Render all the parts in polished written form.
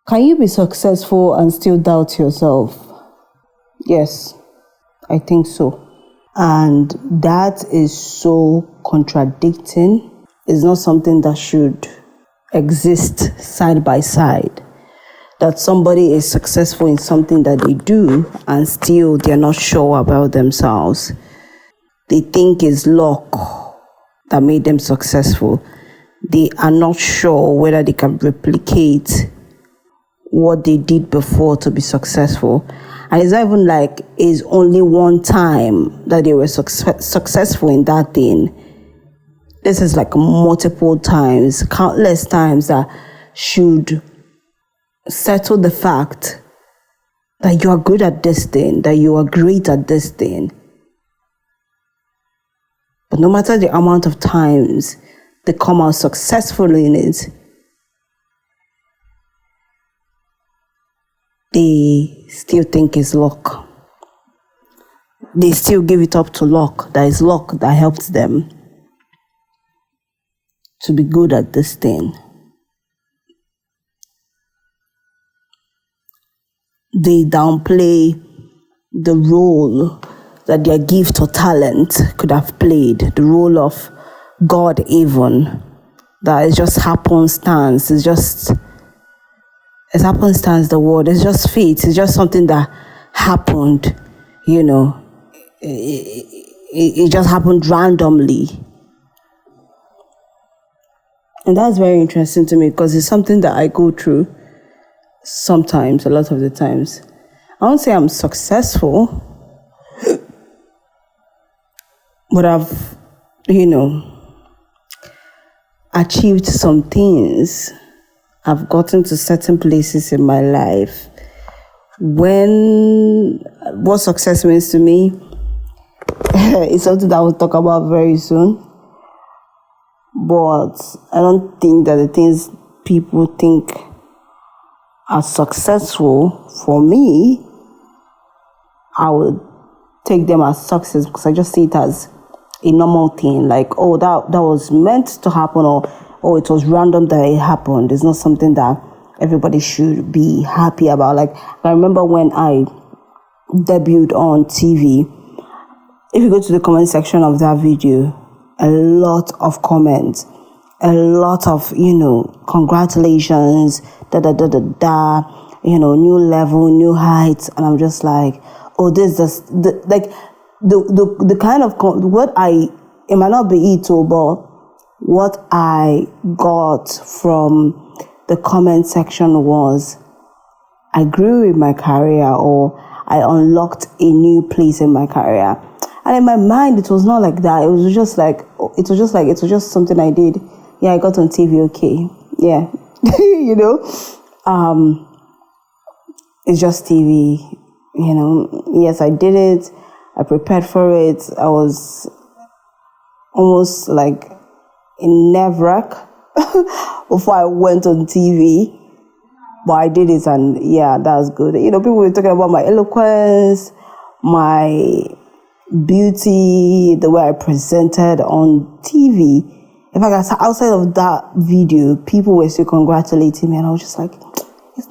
Can you be successful and still doubt yourself? Yes, I think so. And that is so contradicting. It's not something that should exist side by side. That somebody is successful in something that they do and still they're not sure about themselves. They think it's luck that made them successful. They are not sure whether they can replicate what they did before to be successful. And it's not even like it's only one time that they were successful in that thing. This is like multiple times, countless times that should settle the fact that you are good at this thing, that you are great at this thing. But no matter the amount of times they come out successful in it, they still think it's luck. They still give it up to luck. That is luck that helped them to be good at this thing. They downplay the role that their gift or talent could have played, the role of God even, that is just happenstance. It's happenstance, the word. It's just fate. It's just something that happened, It just happened randomly. And that's very interesting to me because it's something that I go through sometimes, a lot of the times. I won't say I'm successful, but I've, achieved some things. I've gotten to certain places in my life. What success means to me is something that I will talk about very soon. But I don't think that the things people think are successful, for me, I would take them as success because I just see it as a normal thing. Like, oh, that was meant to happen, or oh, it was random that it happened. It's not something that everybody should be happy about. Like, I remember when I debuted on TV, if you go to the comment section of that video, a lot of comments, a lot of, congratulations, new level, new heights. And I'm just like, oh, this is the kind of, it might not be it all, but what I got from the comment section was, I grew in my career, or I unlocked a new place in my career. And in my mind, it was not like that. It was just something I did. Yeah, I got on TV, okay. Yeah. It's just TV, Yes, I did it. I prepared for it. I was almost like in nerve-wrack before I went on TV. But I did it, and yeah, that was good. People were talking about my eloquence, my beauty, the way I presented on TV. In fact, outside of that video, people were still congratulating me, and I was just like, it's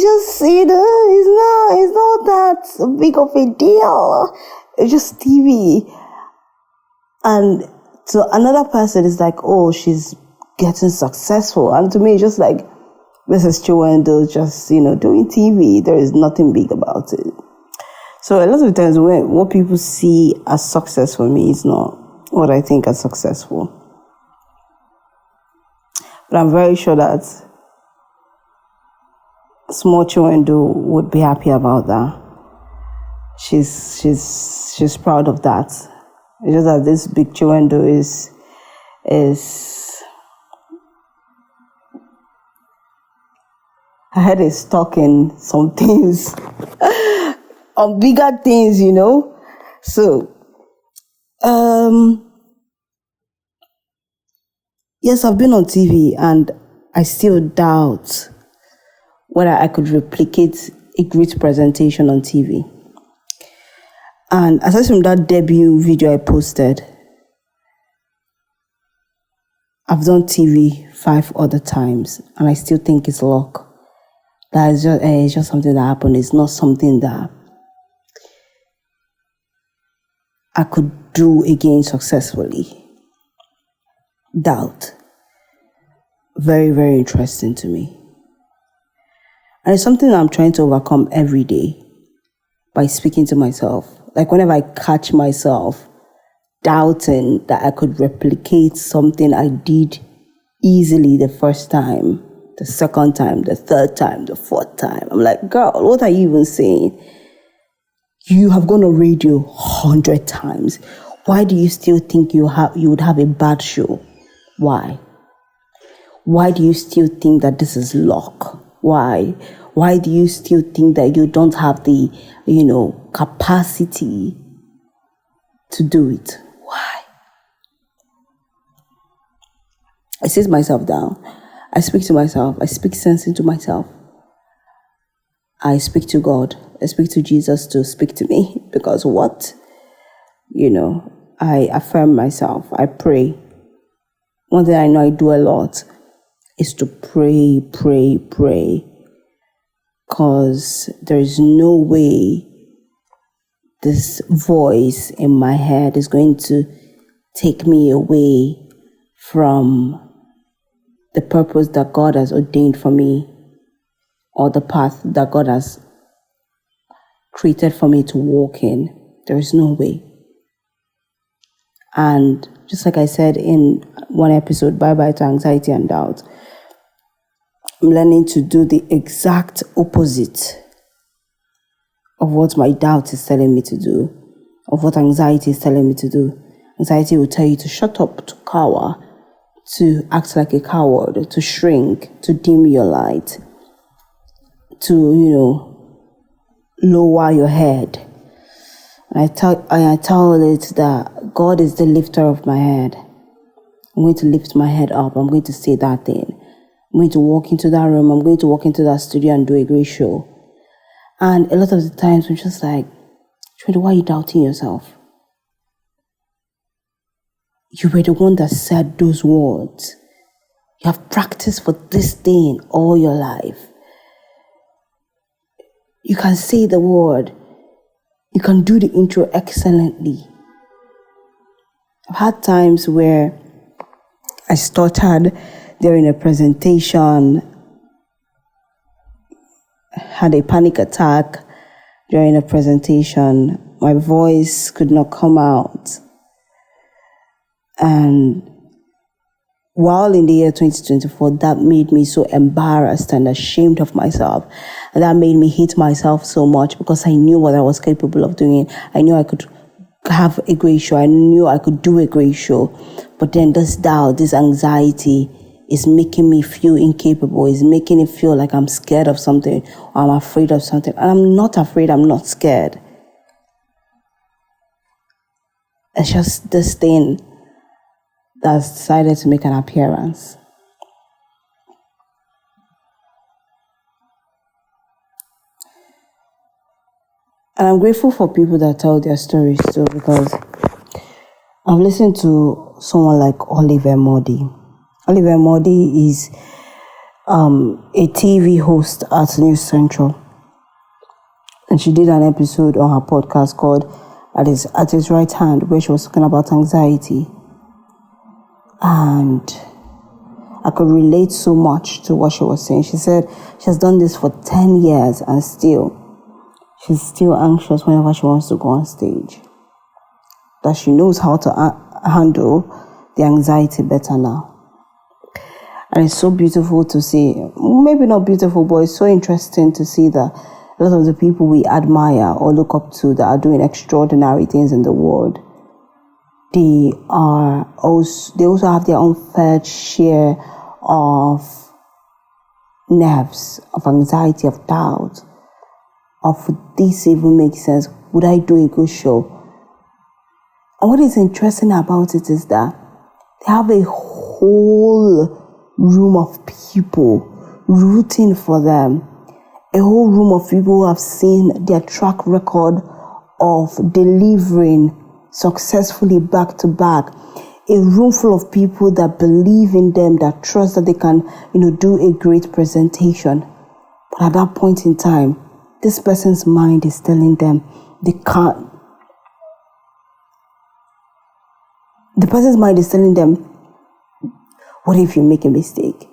just, it's not that big of a deal. It's just TV. And to another person, it's like, oh, she's getting successful. And to me, it's just like, this is Chinwendu just, doing TV. There is nothing big about it. So a lot of times what people see as success for me is not what I think as successful. But I'm very sure that small Chinwendu would be happy about that. She's proud of that. It's just that this big Chinwendu is her head is stuck in some things, on bigger things, So, yes, I've been on TV, and I still doubt whether I could replicate a great presentation on TV. And aside from that debut video I posted, I've done TV 5 other times, and I still think it's luck. That is just, it's just something that happened. It's not something that I could do again successfully. Doubt. Very, very interesting to me. And it's something that I'm trying to overcome every day by speaking to myself. Like whenever I catch myself doubting that I could replicate something I did easily the first time, the second time, the third time, the fourth time, I'm like, girl, what are you even saying? You have gone on radio 100 times. Why do you still think you would have a bad show? Why? Why do you still think that this is luck? Why? Why do you still think that you don't have the, capacity to do it? Why? I sit myself down. I speak to myself. I speak sense into myself. I speak to God. I speak to Jesus to speak to me. Because what? I affirm myself. I pray. One thing I know I do a lot is to pray. Because there is no way this voice in my head is going to take me away from the purpose that God has ordained for me, or the path that God has created for me to walk in. There is no way. And just like I said in one episode, Bye-Bye to Anxiety and Doubt, I'm learning to do the exact opposite of what my doubt is telling me to do, of what anxiety is telling me to do. Anxiety will tell you to shut up, to cower, to act like a coward, to shrink, to dim your light, to, lower your head. And I tell it that God is the lifter of my head. I'm going to lift my head up. I'm going to say that thing. I'm going to walk into that room. I'm going to walk into that studio and do a great show. And a lot of the times I'm just like, why are you doubting yourself? You were the one that said those words. You have practiced for this thing all your life. You can say the word. You can do the intro excellently. I've had times where I stuttered during a presentation, had a panic attack during a presentation. My voice could not come out. And while in the year 2024, that made me so embarrassed and ashamed of myself. And that made me hate myself so much because I knew what I was capable of doing. I knew I could have a great show. I knew I could do a great show. But then this doubt, this anxiety is making me feel incapable. It's making it feel like I'm scared of something or I'm afraid of something. And I'm not afraid. I'm not scared. It's just this thing that's decided to make an appearance. And I'm grateful for people that tell their stories too, because I've listened to someone like Oliver Modi. Oliver Modi is a TV host at News Central. And she did an episode on her podcast called At His Right Hand, where she was talking about anxiety. And I could relate so much to what she was saying. She said she has done this for 10 years and she's still anxious whenever she wants to go on stage. That she knows how to handle the anxiety better now. And it's so beautiful to see, maybe not beautiful, but it's so interesting to see that a lot of the people we admire or look up to that are doing extraordinary things in the world, they also have their own fair share of nerves, of anxiety, of doubt, of would this even make sense? Would I do a good show? And what is interesting about it is that they have a whole room of people rooting for them, a whole room of people who have seen their track record of delivering successfully back to back, a room full of people that believe in them, that trust that they can, do a great presentation. But at that point in time, this person's mind is telling them they can't. The person's mind is telling them, what if you make a mistake?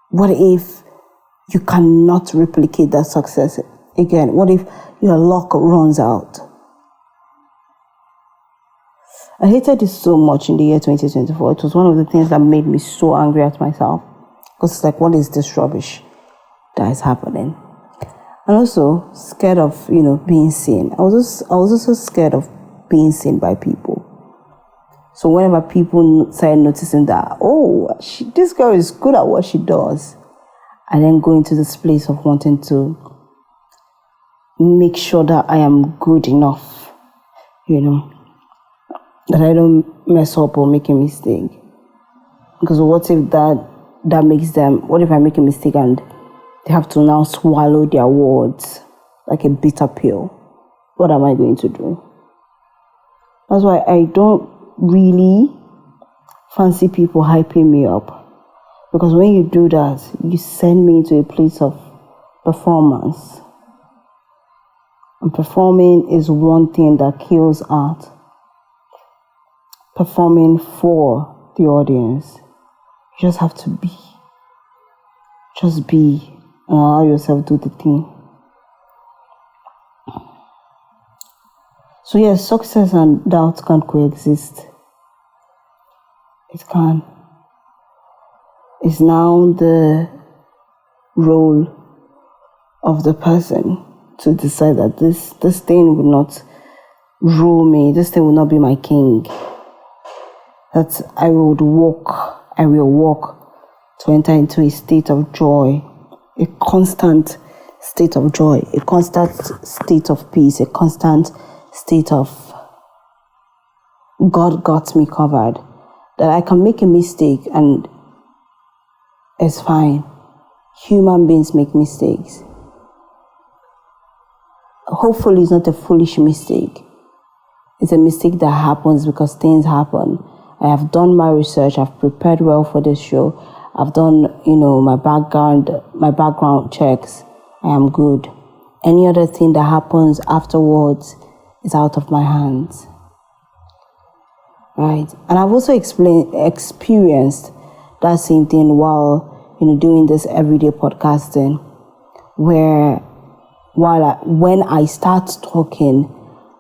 What if you cannot replicate that success again? What if your luck runs out? I hated this so much in the year 2024. It was one of the things that made me so angry at myself. Because it's like, what is this rubbish that is happening? And also scared of, being seen. I was also scared of being seen by people. So whenever people started noticing that, this girl is good at what she does, I then go into this place of wanting to make sure that I am good enough, that I don't mess up or make a mistake. Because what if that makes them, what if I make a mistake and they have to now swallow their words like a bitter pill? What am I going to do? That's why I don't really fancy people hyping me up. Because when you do that, you send me into a place of performance. And performing is one thing that kills art. Performing for the audience. You just have to be. Just be and allow yourself to do the thing. So yes, success and doubt can coexist. It can. It's now the role of the person to decide that this thing will not rule me, this thing will not be my king. That I will walk to enter into a state of joy, a constant state of joy, a constant state of peace, a constant state of God got me covered. That I can make a mistake and it's fine. Human beings make mistakes. Hopefully it's not a foolish mistake. It's a mistake that happens because things happen. I have done my research. I've prepared well for this show. I've done, my background checks. I am good. Any other thing that happens afterwards is out of my hands. Right? And I've also experienced that same thing while, doing this everyday podcasting, where when I start talking,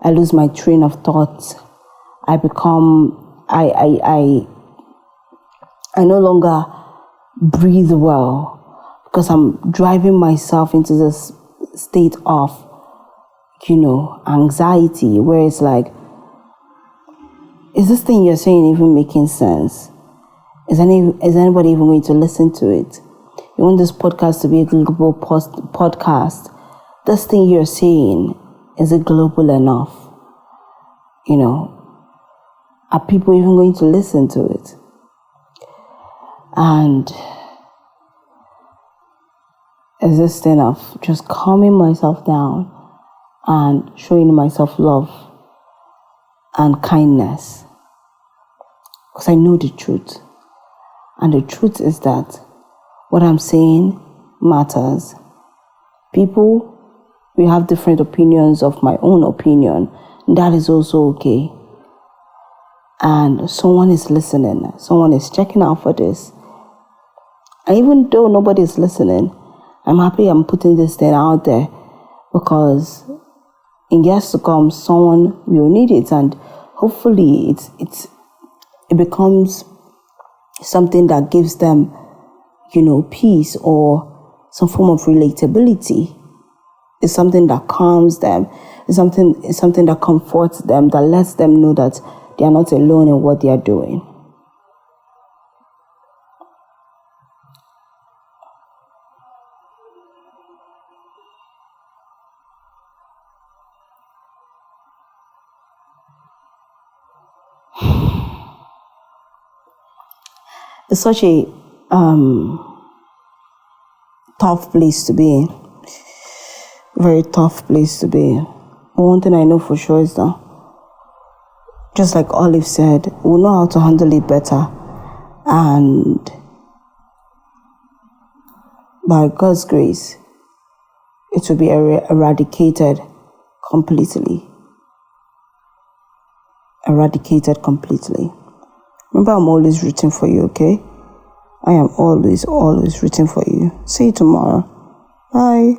I lose my train of thought. I no longer breathe well because I'm driving myself into this state of, anxiety, where it's like, is this thing you're saying even making sense? Is anybody even going to listen to it? You want this podcast to be a global podcast. This thing you're saying, is it global enough? Are people even going to listen to it? And is this thing of just calming myself down and showing myself love and kindness? Because I know the truth. And the truth is that what I'm saying matters. People, we have different opinions of my own opinion. That is also okay. And someone is listening. Someone is checking out for this. And even though nobody is listening, I'm happy I'm putting this thing out there because in years to come, someone will need it, and hopefully it becomes something that gives them, peace or some form of relatability. It's something that calms them. It's something that comforts them, that lets them know that they are not alone in what they are doing. It's such a tough place to be in. Very tough place to be in. But one thing I know for sure is that just like Olive said, we'll know how to handle it better. And by God's grace, it will be eradicated completely. Eradicated completely. Remember, I'm always rooting for you, okay? I am always rooting for you. See you tomorrow. Bye.